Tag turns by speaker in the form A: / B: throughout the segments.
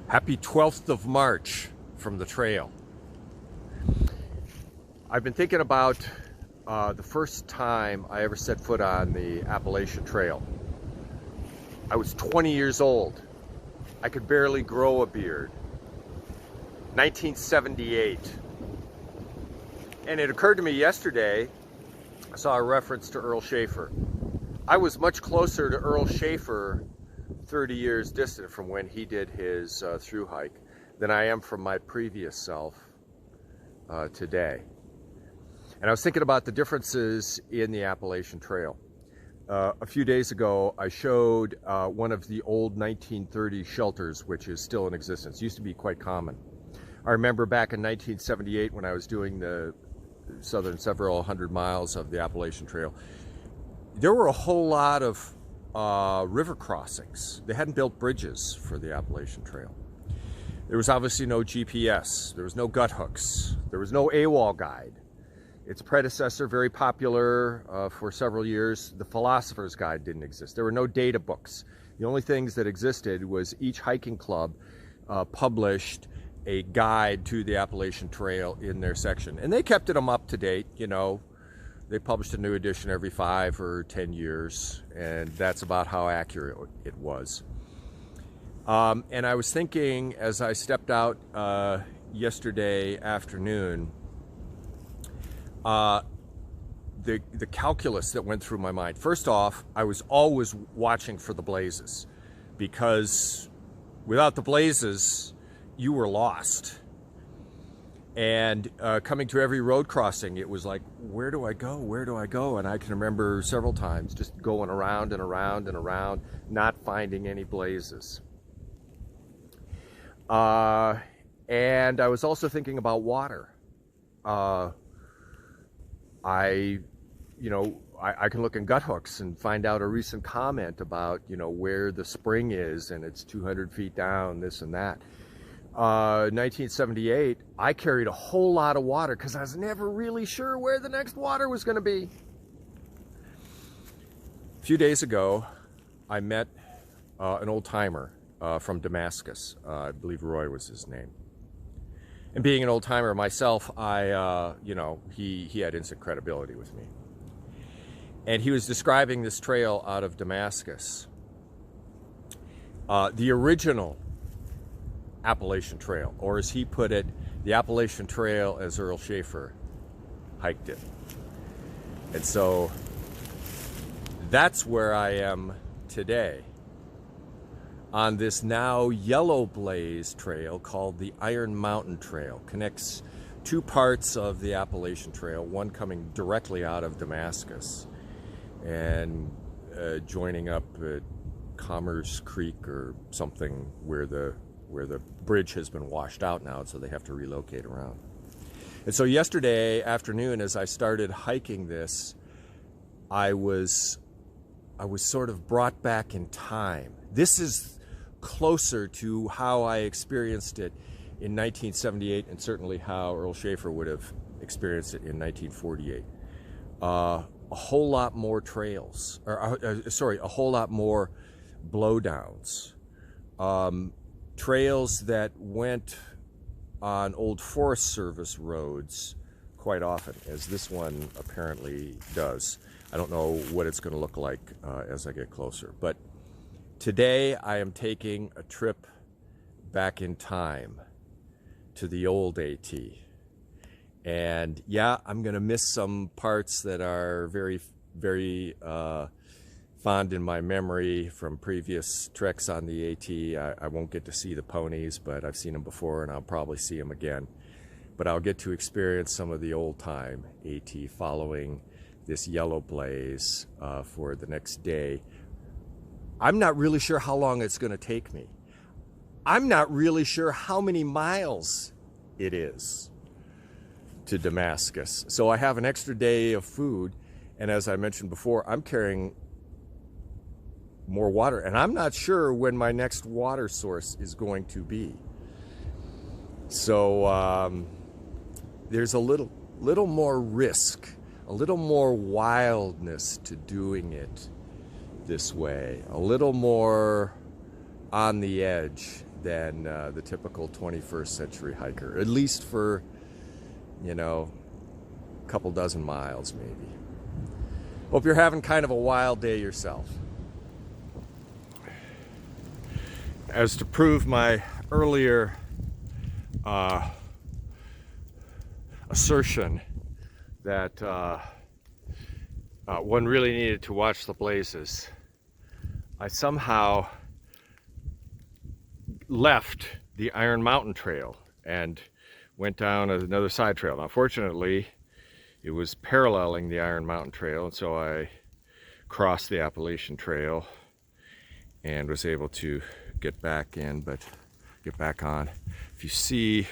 A: Happy 12th of March from the trail. I've been thinking about the first time I ever set foot on the Appalachian Trail. I was 20 years old. I could barely grow a beard. 1978. And it occurred to me yesterday, I saw a reference to Earl Schaefer. I was much closer to Earl Schaefer 30 years distant from when he did his through hike than I am from my previous self today. And I was thinking about the differences in the Appalachian Trail. A few days ago, I showed one of the old 1930s shelters, which is still in existence. It used to be quite common. I remember back in 1978 when I was doing the southern several hundred miles of the Appalachian Trail, there were a whole lot of river crossings. They hadn't built bridges for the Appalachian Trail. There was obviously no GPS. There was no gut hooks. There was no AWOL guide. Its predecessor, very popular for several years, the Philosopher's Guide didn't exist. There were no data books. The only things that existed was each hiking club published a guide to the Appalachian Trail in their section. And they kept them up to date, you know. They published a new edition every 5 or 10 years, and that's about how accurate it was. And I was thinking as I stepped out yesterday afternoon, the calculus that went through my mind. First off, I was always watching for the blazes, because without the blazes, you were lost. And coming to every road crossing, it was like, where do I go? Where do I go? And I can remember several times just going around and around and around, not finding any blazes. And I was also thinking about water. I can look in gut hooks and find out a recent comment about, where the spring is, and it's 200 feet down, this and that. 1978, I carried a whole lot of water because I was never really sure where the next water was going to be. A few days ago, I met an old timer from Damascus. I believe Roy was his name. And being an old timer myself, he had instant credibility with me. And he was describing this trail out of Damascus. The original Appalachian Trail, or as he put it, the Appalachian Trail as Earl Schaefer hiked it. And so that's where I am today, on this now yellow blaze trail called the Iron Mountain Trail. Connects two parts of the Appalachian Trail, one coming directly out of Damascus and joining up at Commerce Creek or something where the bridge has been washed out now, so they have to relocate around. And so yesterday afternoon, as I started hiking this, I was sort of brought back in time. This is closer to how I experienced it in 1978, and certainly how Earl Schaefer would have experienced it in 1948. A whole lot more trails, a whole lot more blowdowns. Trails that went on old Forest Service roads quite often, as this one apparently does. I don't know what it's going to look like as I get closer. But today I am taking a trip back in time to the old AT. And yeah, I'm going to miss some parts that are very, very fond in my memory from previous treks on the AT. I won't get to see the ponies, but I've seen them before, and I'll probably see them again. But I'll get to experience some of the old-time AT following this yellow blaze for the next day. I'm not really sure how long it's going to take me. I'm not really sure how many miles it is to Damascus. So I have an extra day of food, and as I mentioned before, I'm carrying more water, and I'm not sure when my next water source is going to be. So there's a little more risk, a little more wildness to doing it this way, a little more on the edge than the typical 21st century hiker, at least for, a couple dozen miles maybe. Hope you're having kind of a wild day yourself. As to prove my earlier assertion that one really needed to watch the blazes, I somehow left the Iron Mountain Trail and went down another side trail. Now, fortunately, it was paralleling the Iron Mountain Trail, and so I crossed the Appalachian Trail and was able to get back on. If you see,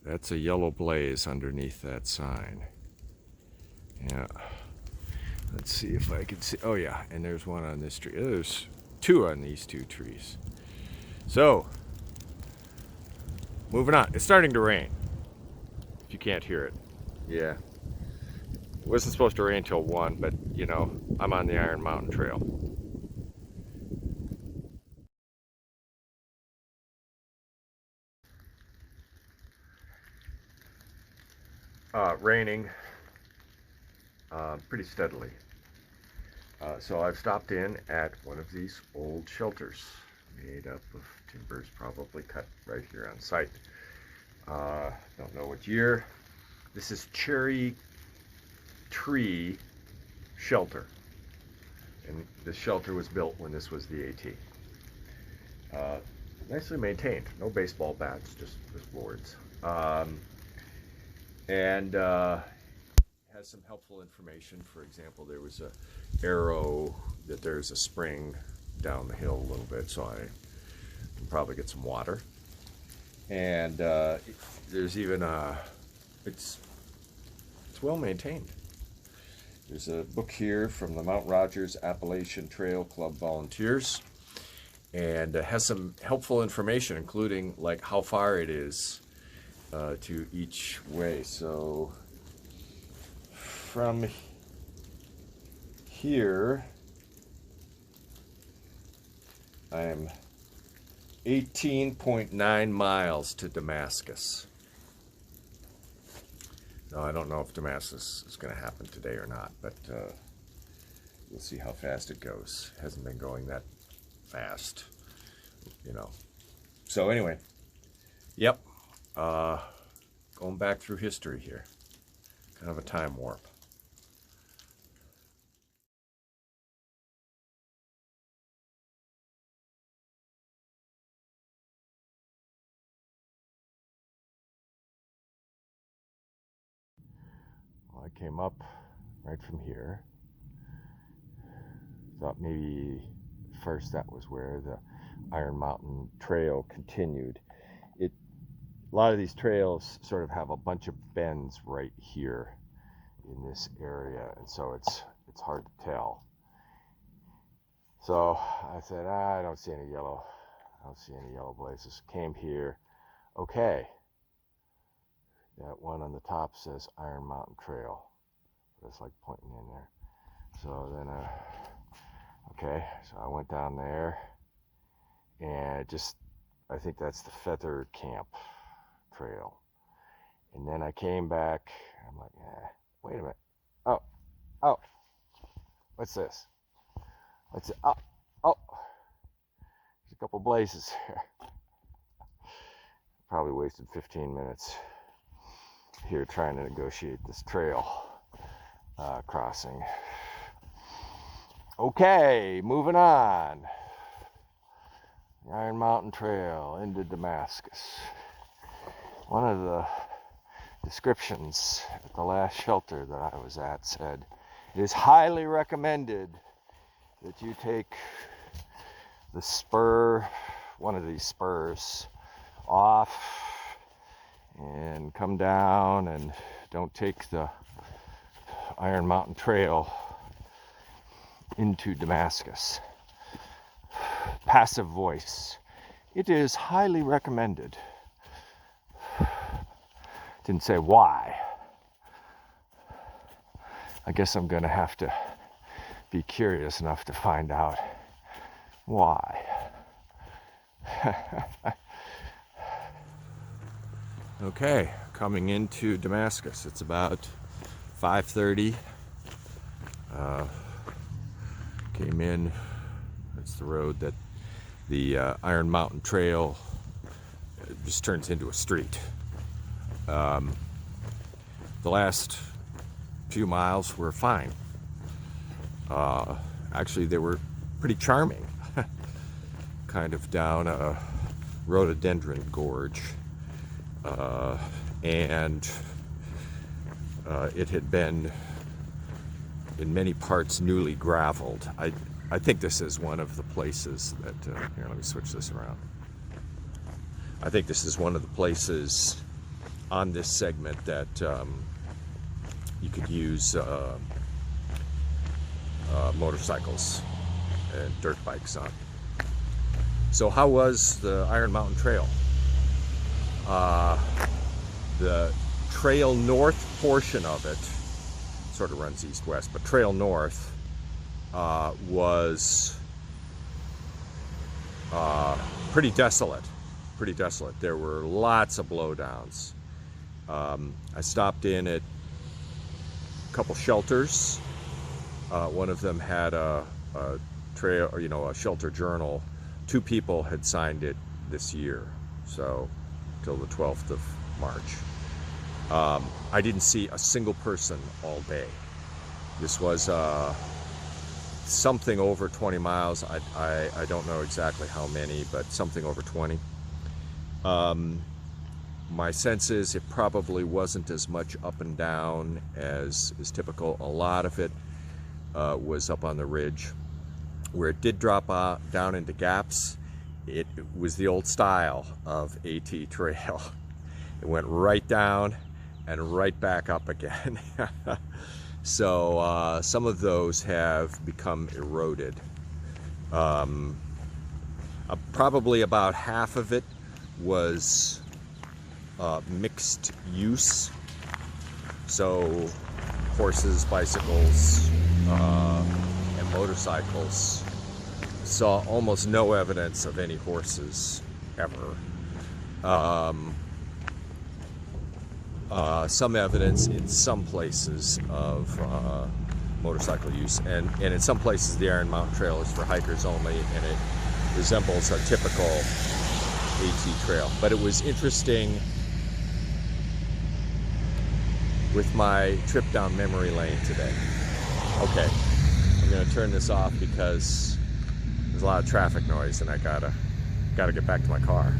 A: that's a yellow blaze underneath that sign. Yeah. Let's see if I can see. Oh yeah, and there's one on this tree. There's two on these two trees. So, moving on. It's starting to rain. If you can't hear it. Yeah. It wasn't supposed to rain till 1, but I'm on the Iron Mountain Trail. Raining pretty steadily. So I've stopped in at one of these old shelters made up of timbers, probably cut right here on site. Don't know what year. This is Cherry Tree Shelter. And this shelter was built when this was the AT. Nicely maintained. No baseball bats, just boards. And has some helpful information. For example, there was a arrow that there's a spring down the hill a little bit, so I can probably get some water. And there's even it's well maintained. There's a book here from the Mount Rogers Appalachian Trail Club volunteers, and has some helpful information, including like how far it is to each way. So from here, I am 18.9 miles to Damascus. Now, I don't know if Damascus is going to happen today or not, but we'll see how fast it goes. It hasn't been going that fast, So anyway, yep, going back through history here. Kind of a time warp. Well, I came up right from here. Thought maybe first that was where the Iron Mountain Trail continued. A lot of these trails sort of have a bunch of bends right here in this area, and so it's hard to tell. So I said, I don't see any yellow blazes. Came here. Okay. That one on the top says Iron Mountain Trail. It's like pointing in there. So then, okay, so I went down there, and I think that's the Feather Camp Trail. And then I came back, I'm like, wait a minute. Oh, what's this? What's it? Oh, there's a couple blazes here. Probably wasted 15 minutes here trying to negotiate this trail crossing. Okay, moving on. The Iron Mountain Trail into Damascus. One of the descriptions at the last shelter that I was at said, it is highly recommended that you take the spur, one of these spurs, off and come down, and don't take the Iron Mountain Trail into Damascus. Passive voice. It is highly recommended. Didn't say why. I guess I'm going to have to be curious enough to find out Why? Okay, coming into Damascus. It's about 5:30. Came in. That's the road that the Iron Mountain Trail just turns into a street. The last few miles were fine. Actually, they were pretty charming. Kind of down a rhododendron gorge. And it had been in many parts newly graveled. I think this is one of the places that, here, let me switch this around. I think this is one of the places on this segment that you could use motorcycles and dirt bikes on. So how was the Iron Mountain Trail? The trail north portion of it sort of runs east-west, but trail north was pretty desolate. There were lots of blowdowns. I stopped in at a couple shelters. One of them had a trail, or, a shelter journal. 2 people had signed it this year, so till the 12th of March. I didn't see a single person all day. This was something over 20 miles. I don't know exactly how many, but something over 20. My sense is it probably wasn't as much up and down as is typical. A lot of it was up on the ridge. Where it did drop down into gaps, it was the old style of AT trail. It went right down and right back up again. So some of those have become eroded. Probably about half of it was mixed use. So horses, bicycles, and motorcycles. Saw almost no evidence of any horses ever. Some evidence in some places of motorcycle use, and in some places the Iron Mountain Trail is for hikers only, and it resembles a typical AT trail. But it was interesting with my trip down memory lane today. Okay, I'm gonna turn this off because there's a lot of traffic noise and I gotta get back to my car.